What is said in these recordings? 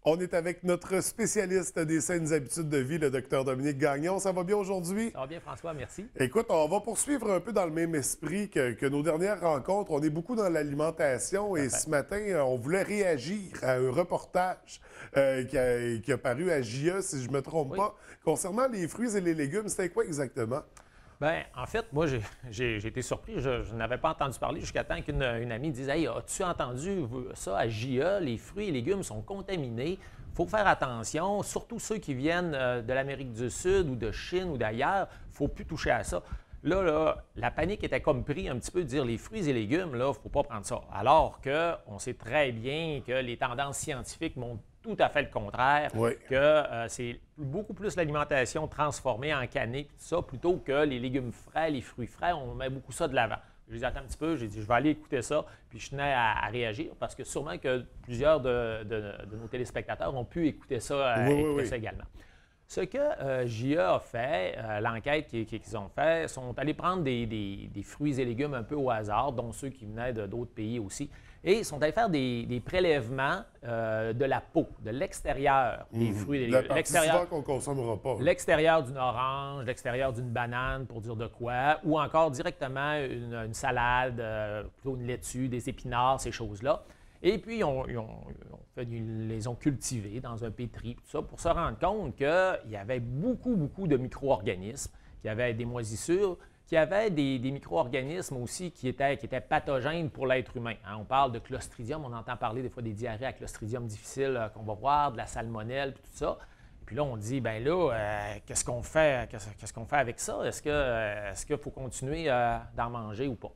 On est avec notre spécialiste des saines habitudes de vie, le docteur Dominique Gagnon. Ça va bien aujourd'hui? Ça va bien, François, merci. Écoute, on va poursuivre un peu dans le même esprit que nos dernières rencontres. On est beaucoup dans l'alimentation et ce matin, on voulait réagir à un reportage qui a paru à JE, si je ne me trompe pas, concernant les fruits et les légumes. C'était quoi exactement? Bien, en fait, moi, j'ai été surpris. Je n'avais pas entendu parler jusqu'à temps qu'une amie dise « Hey, as-tu entendu ça à JE? Les fruits et légumes sont contaminés. Il faut faire attention, surtout ceux qui viennent de l'Amérique du Sud ou de Chine ou d'ailleurs. Il ne faut plus toucher à ça. » Là, la panique était comme prise un petit peu de dire les fruits et légumes, là, il ne faut pas prendre ça. Alors qu'on sait très bien que les tendances scientifiques montrent tout à fait le contraire, que c'est beaucoup plus l'alimentation transformée en canné, tout ça, plutôt que les légumes frais, les fruits frais, on met beaucoup ça de l'avant. Je les attends un petit peu, j'ai dit je vais aller écouter ça, puis je tenais à réagir, parce que sûrement que plusieurs de nos téléspectateurs ont pu écouter ça, ça également. Ce que JE a fait, l'enquête qu'ils ont fait, sont allés prendre des fruits et légumes un peu au hasard, dont ceux qui venaient d'autres pays aussi, et ils sont allés faire des prélèvements de la peau, de l'extérieur des fruits et légumes. L'extérieur qu'on ne consommera pas. L'extérieur d'une orange, l'extérieur d'une banane, pour dire de quoi, ou encore directement une salade, plutôt une laitue, des épinards, ces choses-là. Et puis, ils les ont cultivés dans un pétri, tout ça, pour se rendre compte qu'il y avait beaucoup de micro-organismes, qu'il y avait des moisissures, qu'il y avait des micro-organismes aussi qui étaient pathogènes pour l'être humain. Hein, on parle de Clostridium, on entend parler des fois des diarrhées à Clostridium difficile qu'on va voir, de la salmonelle, puis tout ça. Puis là, on dit, bien là, qu'est-ce qu'on fait? Qu'est-ce qu'on fait avec ça? Est-ce qu'il faut continuer d'en manger ou pas?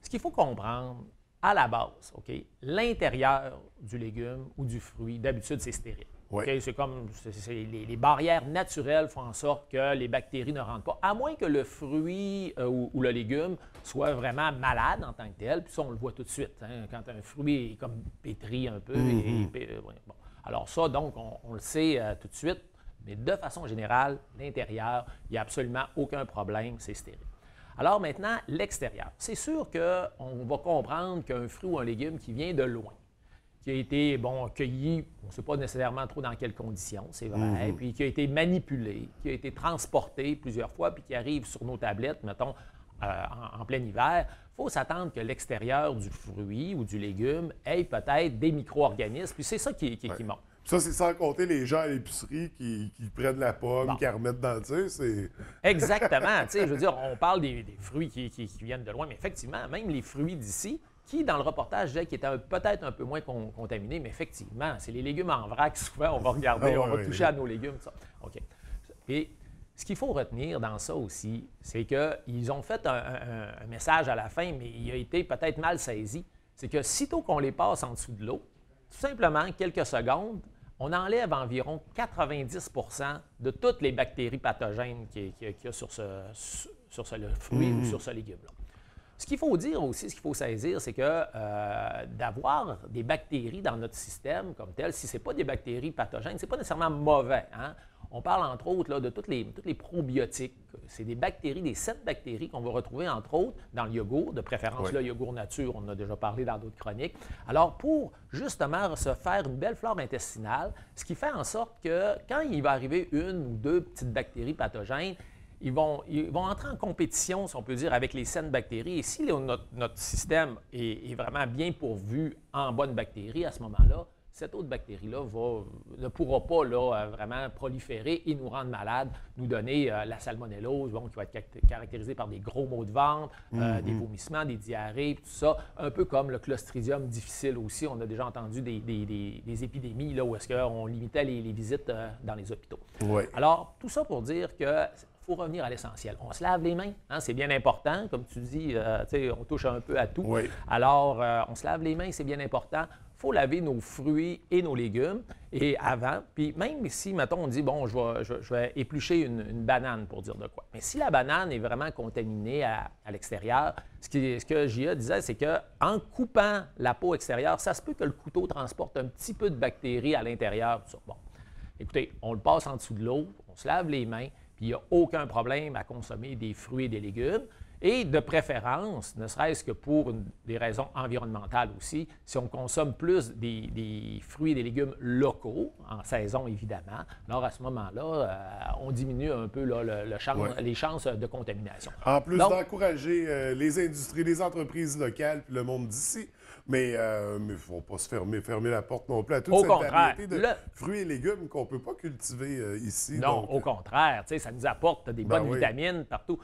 Ce qu'il faut comprendre, à la base, OK, l'intérieur du légume ou du fruit, d'habitude, c'est stérile. Okay? C'est comme les barrières naturelles font en sorte que les bactéries ne rentrent pas, à moins que le fruit ou le légume soit vraiment malade en tant que tel. Puis ça, on le voit tout de suite. Hein, quand un fruit est comme pétri un peu. Bon. Alors ça, donc, on le sait tout de suite. Mais de façon générale, l'intérieur, il n'y a absolument aucun problème, c'est stérile. Alors maintenant, l'extérieur. C'est sûr qu'on va comprendre qu'un fruit ou un légume qui vient de loin, qui a été cueilli, on ne sait pas nécessairement trop dans quelles conditions, c'est vrai, puis qui a été manipulé, qui a été transporté plusieurs fois, puis qui arrive sur nos tablettes, mettons, en plein hiver, il faut s'attendre que l'extérieur du fruit ou du légume ait peut-être des micro-organismes, puis c'est ça qui monte. Ça, c'est sans compter les gens à l'épicerie qui prennent la pomme, qui la remettent dans le c'est... Exactement. Je veux dire, on parle des fruits qui viennent de loin, mais effectivement, même les fruits d'ici, qui, dans le reportage, disaient qu'ils étaient peut-être un peu moins contaminés, mais effectivement, c'est les légumes en vrac, souvent, on va regarder, on va toucher à nos légumes, ça. OK. Et ce qu'il faut retenir dans ça aussi, c'est qu'ils ont fait un message à la fin, mais il a été peut-être mal saisi. C'est que sitôt qu'on les passe en dessous de l'eau, tout simplement, quelques secondes, on enlève environ 90 de toutes les bactéries pathogènes qu'il y a sur ce fruit ou sur ce légume-là. Ce qu'il faut dire aussi, ce qu'il faut saisir, c'est que d'avoir des bactéries dans notre système comme tel, si ce n'est pas des bactéries pathogènes, ce n'est pas nécessairement mauvais. Hein? On parle entre autres là, de toutes les probiotiques. C'est des bactéries, des 7 bactéries qu'on va retrouver entre autres dans le yogourt, de préférence le yogourt nature, on en a déjà parlé dans d'autres chroniques. Alors pour justement se faire une belle flore intestinale, ce qui fait en sorte que quand il va arriver une ou deux petites bactéries pathogènes, ils vont entrer en compétition, si on peut dire, avec les saines bactéries. Et si notre système est vraiment bien pourvu en bonnes bactéries, à ce moment-là, cette autre bactérie-là ne pourra pas vraiment proliférer et nous rendre malades, nous donner la salmonellose, qui va être caractérisée par des gros maux de ventre, des vomissements, des diarrhées, tout ça, un peu comme le Clostridium difficile aussi. On a déjà entendu des épidémies là, où est-ce qu'on limitait les visites dans les hôpitaux. Alors, tout ça pour dire que il faut revenir à l'essentiel. On se lave les mains, hein, c'est bien important. Comme tu dis, on touche un peu à tout. Alors, on se lave les mains, c'est bien important. Il faut laver nos fruits et nos légumes et avant. Puis même si, mettons, on dit, bon, je vais éplucher une banane pour dire de quoi. Mais si la banane est vraiment contaminée à l'extérieur, ce que JE disait, c'est qu'en coupant la peau extérieure, ça se peut que le couteau transporte un petit peu de bactéries à l'intérieur. Tout ça. Bon, écoutez, on le passe en dessous de l'eau, on se lave les mains. Il n'y a aucun problème à consommer des fruits et des légumes. Et de préférence, ne serait-ce que pour des raisons environnementales aussi, si on consomme plus des fruits et des légumes locaux, en saison évidemment, alors à ce moment-là, on diminue un peu là, les chances de contamination. En plus d'encourager les industries, les entreprises locales puis le monde d'ici. Mais il ne faut pas se fermer la porte non plus à toute cette variété de fruits et légumes qu'on ne peut pas cultiver ici. Non, au contraire, ça nous apporte des bonnes vitamines partout.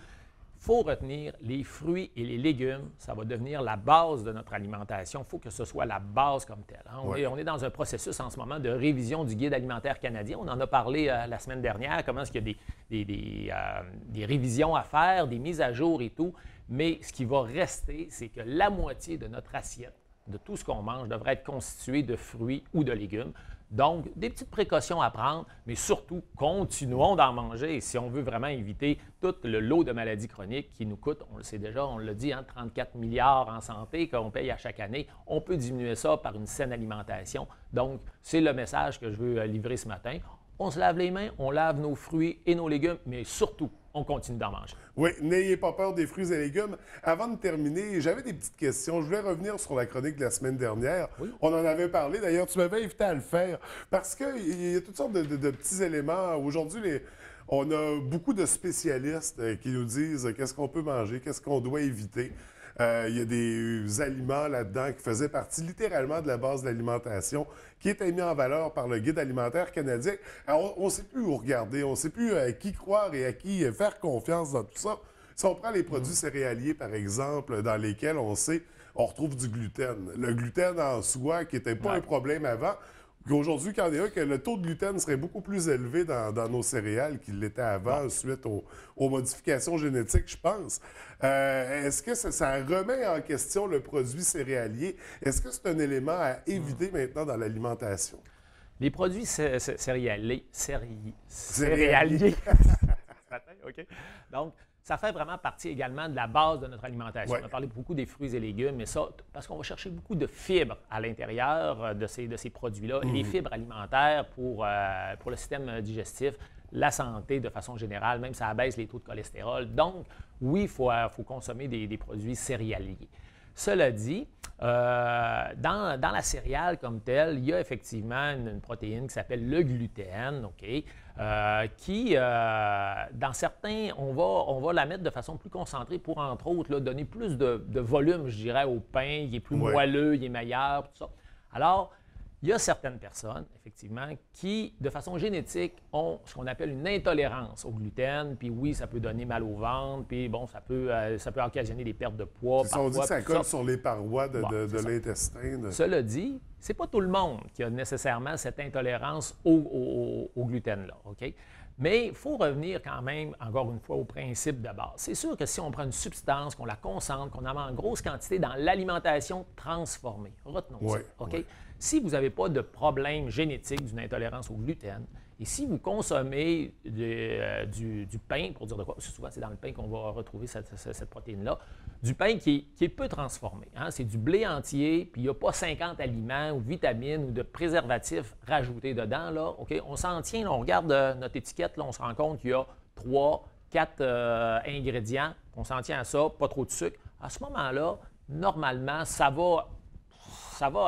Il faut retenir, les fruits et les légumes, ça va devenir la base de notre alimentation. Il faut que ce soit la base comme telle. Hein. On est dans un processus en ce moment de révision du Guide alimentaire canadien. On en a parlé la semaine dernière, comment est-ce qu'il y a des révisions à faire, des mises à jour et tout. Mais ce qui va rester, c'est que la moitié de notre assiette, de tout ce qu'on mange, devrait être constituée de fruits ou de légumes. Donc, des petites précautions à prendre, mais surtout, continuons d'en manger si on veut vraiment éviter tout le lot de maladies chroniques qui nous coûtent, on le sait déjà, on l'a dit, 34 milliards en santé qu'on paye à chaque année. On peut diminuer ça par une saine alimentation. Donc, c'est le message que je veux livrer ce matin. On se lave les mains, on lave nos fruits et nos légumes, mais surtout, on continue d'en manger. Oui, n'ayez pas peur des fruits et légumes. Avant de terminer, j'avais des petites questions. Je voulais revenir sur la chronique de la semaine dernière. Oui. On en avait parlé. D'ailleurs, tu m'avais invité à le faire parce qu'il y a toutes sortes de petits éléments. Aujourd'hui, on a beaucoup de spécialistes qui nous disent qu'est-ce qu'on peut manger, qu'est-ce qu'on doit éviter. Il y a des aliments là-dedans qui faisaient partie littéralement de la base de l'alimentation, qui étaient mis en valeur par le Guide alimentaire canadien. Alors, on ne sait plus où regarder, on ne sait plus à qui croire et à qui faire confiance dans tout ça. Si on prend les produits céréaliers, par exemple, dans lesquels on sait on retrouve du gluten. Le gluten en soi, qui n'était pas un problème avant, aujourd'hui, quand il y a que le taux de gluten serait beaucoup plus élevé dans nos céréales qu'il l'était avant, suite aux modifications génétiques, je pense. Est-ce que ça remet en question le produit céréalier? Est-ce que c'est un élément à éviter maintenant dans l'alimentation? Les produits céréaliers. OK. Donc, ça fait vraiment partie également de la base de notre alimentation. On a parlé beaucoup des fruits et légumes, mais ça, parce qu'on va chercher beaucoup de fibres à l'intérieur de ces produits-là. Les fibres alimentaires pour le système digestif, la santé de façon générale, même ça abaisse les taux de cholestérol. Donc, oui, il faut consommer des produits céréaliers. Cela dit, dans la céréale comme telle, il y a effectivement une protéine qui s'appelle le gluten, OK, qui, dans certains, on va la mettre de façon plus concentrée pour, entre autres, là, donner plus de volume, je dirais, au pain. Il est plus moelleux, il est meilleur, tout ça. Alors, il y a certaines personnes, effectivement, qui, de façon génétique, ont ce qu'on appelle une intolérance au gluten. Puis oui, ça peut donner mal au ventre, puis bon, ça peut occasionner des pertes de poids. C'est ça, on dit que ça colle sur les parois de l'intestin. Cela dit, c'est pas tout le monde qui a nécessairement cette intolérance au gluten-là, OK? Mais il faut revenir quand même, encore une fois, au principe de base. C'est sûr que si on prend une substance, qu'on la concentre, qu'on en met en grosse quantité dans l'alimentation transformée, retenons ça, OK? Si vous n'avez pas de problème génétique d'une intolérance au gluten, et si vous consommez du pain, pour dire de quoi, parce que souvent c'est dans le pain qu'on va retrouver cette protéine-là, du pain qui est peu transformé. Hein? C'est du blé entier, puis il n'y a pas 50 aliments ou vitamines ou de préservatifs rajoutés dedans. Là, OK? On s'en tient, là, on regarde notre étiquette, là, on se rend compte qu'il y a 3, 4 ingrédients, on s'en tient à ça, pas trop de sucre. À ce moment-là, normalement, ça va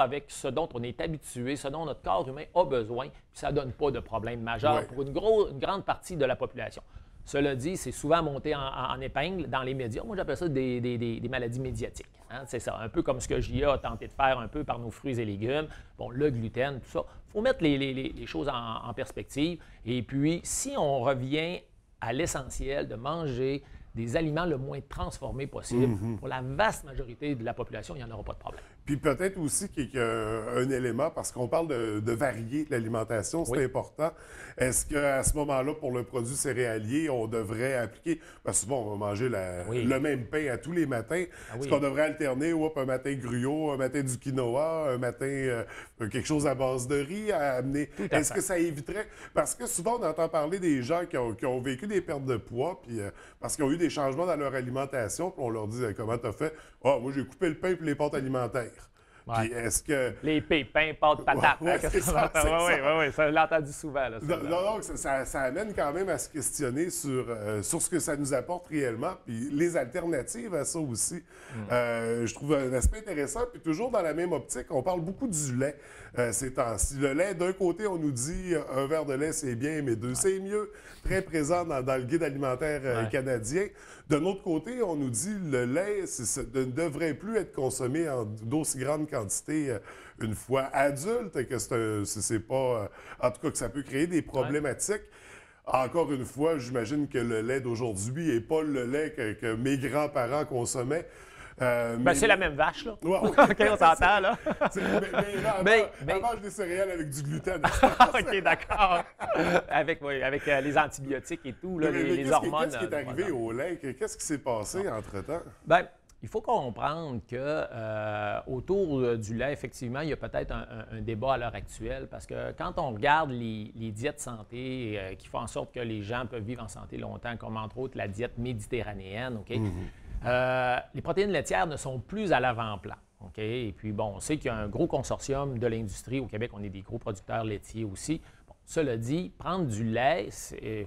avec ce dont on est habitué, ce dont notre corps humain a besoin, puis ça ne donne pas de problème majeur pour une grande partie de la population. Cela dit, c'est souvent monté en épingle dans les médias. Moi, j'appelle ça des maladies médiatiques. Hein? C'est ça, un peu comme ce que JA a tenté de faire un peu par nos fruits et légumes. Bon, le gluten, tout ça. Il faut mettre les choses en perspective. Et puis, si on revient à l'essentiel de manger des aliments le moins transformés possible, pour la vaste majorité de la population, il n'y en aura pas de problème. Puis peut-être aussi qu'il y a un élément, parce qu'on parle de varier l'alimentation, c'est important. Est-ce qu'à ce moment-là, pour le produit céréalier, on devrait appliquer, parce que souvent, on va manger le même pain à tous les matins. Est-ce qu'on devrait alterner, un matin gruau, un matin du quinoa, un matin quelque chose à base de riz à amener? Est-ce que ça éviterait? Parce que souvent, on entend parler des gens qui ont vécu des pertes de poids, puis parce qu'ils ont eu des changements dans leur alimentation, puis on leur dit comment t'as fait? Ah, moi, j'ai coupé le pain et les pâtes alimentaires. Ouais. Puis est-ce que... Les pépins, pâtes, patates. Ouais, c'est ça, c'est ça. Oui, ça, je l'ai entendu souvent. Là, Donc, ça amène quand même à se questionner sur ce que ça nous apporte réellement, puis les alternatives à ça aussi. Je trouve un aspect intéressant, puis toujours dans la même optique, on parle beaucoup du lait ces temps-ci. Le lait, d'un côté, on nous dit un verre de lait, c'est bien, mais deux, c'est mieux. Très présent dans le guide alimentaire canadien. D'un autre côté, on nous dit le lait ne devrait plus être consommé en d'aussi grande quantité une fois adulte, que c'est pas... en tout cas, que ça peut créer des problématiques. Encore une fois, j'imagine que le lait d'aujourd'hui n'est pas le lait que mes grands-parents consommaient. Ben, c'est la même vache, là. Ouais, ouais. OK, on s'entend, là. Mais là, elle mange des céréales avec du gluten. OK, d'accord. Avec les antibiotiques et tout, là, Mais les hormones. Qu'est-ce qui est arrivé au lait? Qu'est-ce qui s'est passé entre-temps? Bien, il faut comprendre que autour du lait, effectivement, il y a peut-être un débat à l'heure actuelle parce que quand on regarde les diètes santé qui font en sorte que les gens peuvent vivre en santé longtemps, comme entre autres la diète méditerranéenne, OK? Les protéines laitières ne sont plus à l'avant-plan. OK? Et puis, bon, on sait qu'il y a un gros consortium de l'industrie. Au Québec, on est des gros producteurs laitiers aussi. Bon, cela dit, prendre du lait, c'est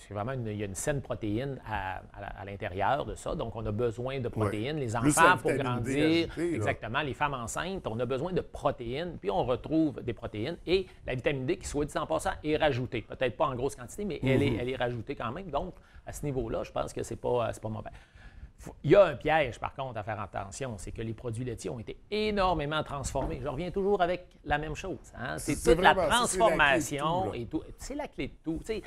vraiment il y a une saine protéine à l'intérieur de ça. Donc, on a besoin de protéines. Ouais. Les enfants, pour grandir, exactement, les femmes enceintes, on a besoin de protéines. Puis, on retrouve des protéines. Et la vitamine D, qui, soit dit en passant, est rajoutée. Peut-être pas en grosse quantité, mais elle est rajoutée quand même. Donc, à ce niveau-là, je pense que c'est pas mauvais. Il y a un piège, par contre, à faire attention, c'est que les produits laitiers ont été énormément transformés. Je reviens toujours avec la même chose. Hein? C'est toute la transformation et tout. C'est la clé de tout. T'sais,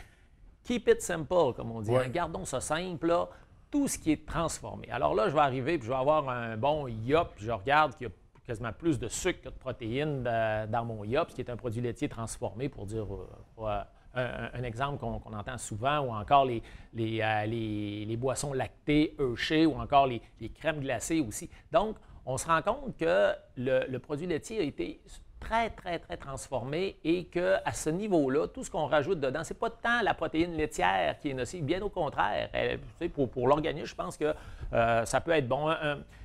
keep it simple, comme on dit. Ouais. Hein? Gardons ça simple, là. Tout ce qui est transformé. Alors là, je vais arriver puis je vais avoir un bon yop, puis je regarde qu'il y a quasiment plus de sucre que de protéines dans mon yop, ce qui est un produit laitier transformé, pour dire... un exemple qu'on entend souvent, ou encore les boissons lactées, Hershey, ou encore les crèmes glacées aussi. Donc, on se rend compte que le produit laitier a été très, très, très transformé et qu'à ce niveau-là, tout ce qu'on rajoute dedans, c'est pas tant la protéine laitière qui est nocive, bien au contraire. Pour l'organisme, je pense que ça peut être bon.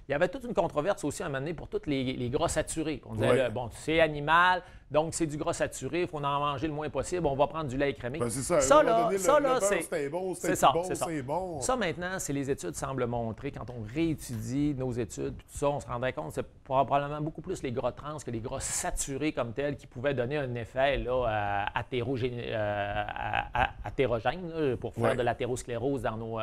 Il y avait toute une controverse aussi à un moment donné pour tous les gras saturés. On disait, bon, c'est animal, donc c'est du gras saturé, il faut en manger le moins possible, on va prendre du lait écrémé. Ben, c'est ça. C'est bon, c'est bon. Ça, maintenant, les études semblent montrer, quand on réétudie nos études, tout ça, on se rendrait compte que c'est probablement beaucoup plus les gras trans que les gras saturés comme tels qui pouvaient donner un effet là, athérogène là, pour faire de l'athérosclérose dans nos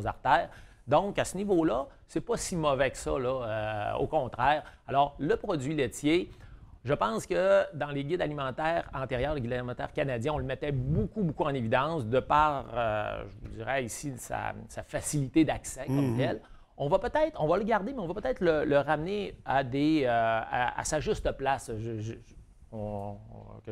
artères. Donc, à ce niveau-là, c'est pas si mauvais que ça, là, au contraire. Alors, le produit laitier, je pense que dans les guides alimentaires antérieurs, les guides alimentaires canadiens, on le mettait beaucoup, beaucoup en évidence de par, je vous dirais ici, sa facilité d'accès comme tel. On va le garder, mais on va peut-être le ramener à sa juste place, que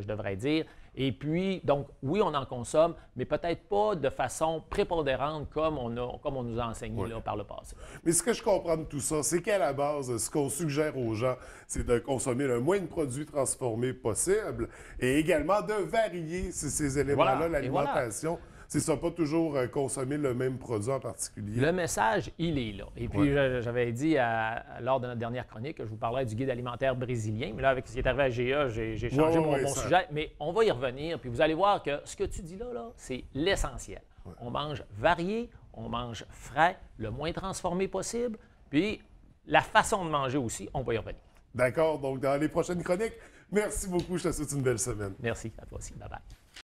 je devrais dire. Et puis, donc, oui, on en consomme, mais peut-être pas de façon prépondérante comme on nous a enseigné là, par le passé. Mais ce que je comprends de tout ça, c'est qu'à la base, ce qu'on suggère aux gens, c'est de consommer le moins de produits transformés possible et également de varier ces éléments-là, l'alimentation. C'est ça, pas toujours consommer le même produit en particulier. Le message, il est là. Et puis, j'avais dit lors de notre dernière chronique que je vous parlais du guide alimentaire brésilien. Mais là, avec ce qui est arrivé à GA, j'ai changé mon sujet. Mais on va y revenir. Puis vous allez voir que ce que tu dis là c'est l'essentiel. Ouais. On mange varié, on mange frais, le moins transformé possible. Puis la façon de manger aussi, on va y revenir. D'accord. Donc, dans les prochaines chroniques, merci beaucoup. Je te souhaite une belle semaine. Merci. À toi aussi. Bye-bye.